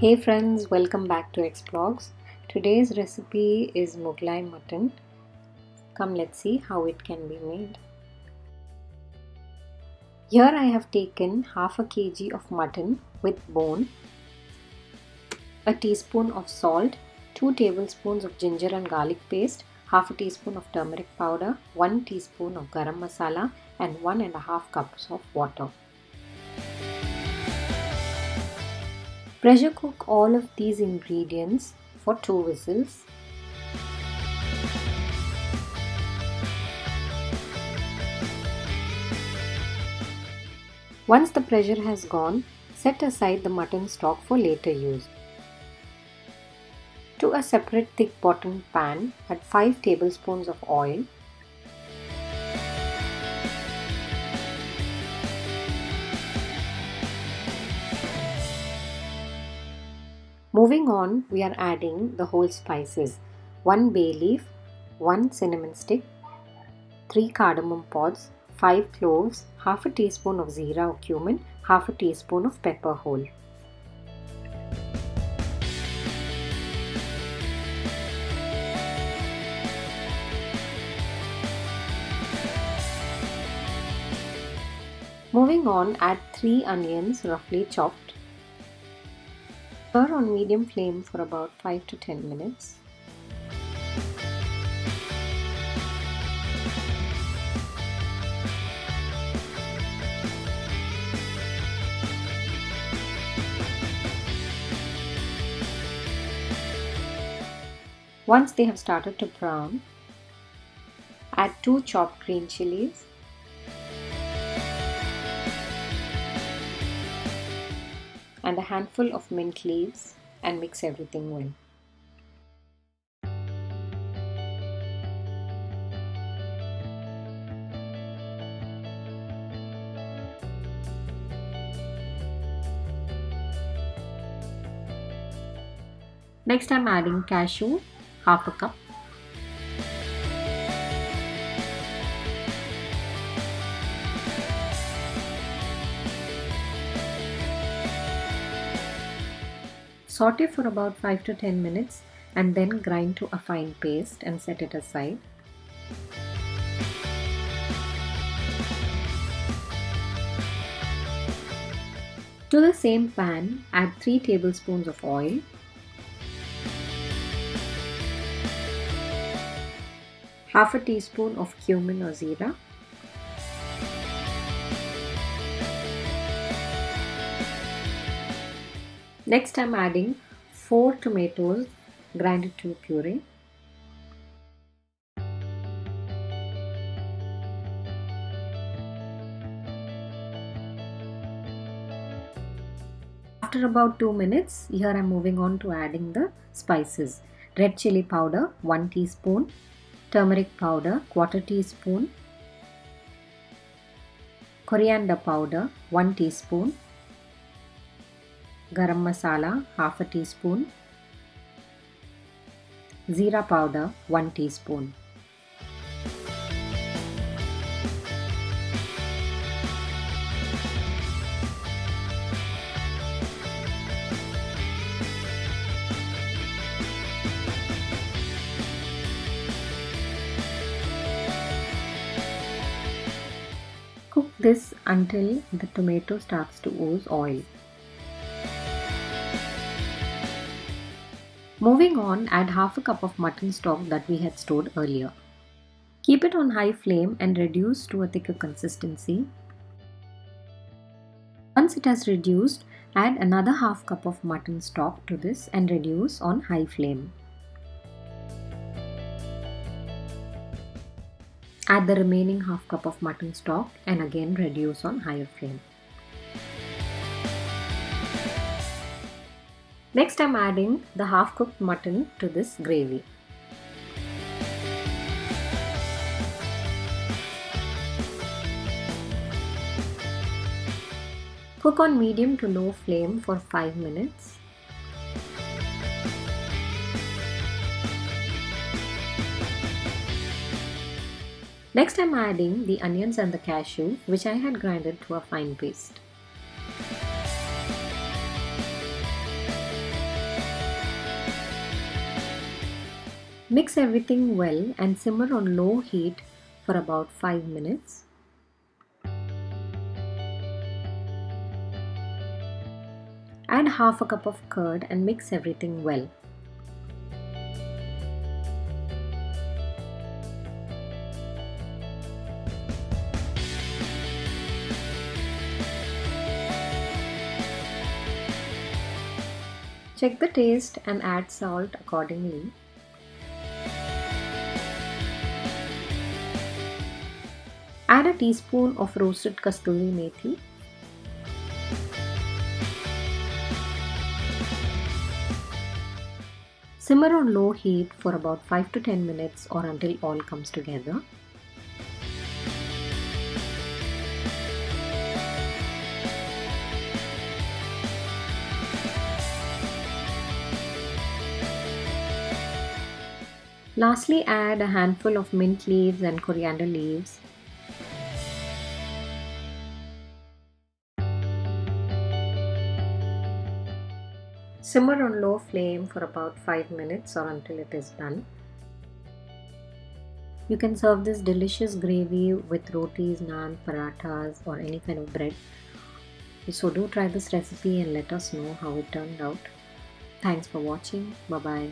Hey friends, welcome back to Explogz. Today's recipe is Mughlai Mutton. Come, let's see how it can be made. Here I have taken half a kg of mutton with bone, a teaspoon of salt, 2 tablespoons of ginger and garlic paste, half a teaspoon of turmeric powder, 1 teaspoon of garam masala and 1.5 cups of water. Pressure cook all of these ingredients for 2 whistles. Once the pressure has gone, set aside the mutton stock for later use. To a separate thick bottom pan, add 5 tablespoons of oil. Moving on, we are adding the whole spices: 1 bay leaf, 1 cinnamon stick, 3 cardamom pods, 5 cloves, half a teaspoon of jeera or cumin, half a teaspoon of pepper whole. Moving on, add 3 onions roughly chopped. Stir on medium flame for about 5 to 10 minutes. Once they have started to brown, add 2 chopped green chilies, and a handful of mint leaves and mix everything well. Next I'm adding cashew, half a cup. Saute for about 5 to 10 minutes and then grind to a fine paste and set it aside. To the same pan, add 3 tablespoons of oil, half a teaspoon of cumin or jeera, next I'm adding 4 tomatoes grinded to a puree. After about 2 minutes, here I'm moving on to adding the spices. Red chili powder 1 teaspoon, turmeric powder 1/4 teaspoon, coriander powder 1 teaspoon, garam masala half a teaspoon, jeera powder 1 teaspoon. Cook this until the tomato starts to ooze oil. Moving on, add half a cup of mutton stock that we had stored earlier. Keep it on high flame and reduce to a thicker consistency. Once it has reduced, add another half cup of mutton stock to this and reduce on high flame. Add the remaining half cup of mutton stock and again reduce on higher flame. Next I'm adding the half cooked mutton to this gravy. Cook on medium to low flame for 5 minutes. Next I'm adding the onions and the cashew, which I had grinded to a fine paste. Mix everything well and simmer on low heat for about 5 minutes. Add half a cup of curd and mix everything well. Check the taste and add salt accordingly. Add a teaspoon of roasted kasturi methi. Simmer on low heat for about 5 to 10 minutes or until all comes together. Lastly, add a handful of mint leaves and coriander leaves. Simmer on low flame for about 5 minutes or until it is done. You can serve this delicious gravy with rotis, naan, paratas or any kind of bread. So do try this recipe and let us know how it turned out. Thanks for watching. Bye bye.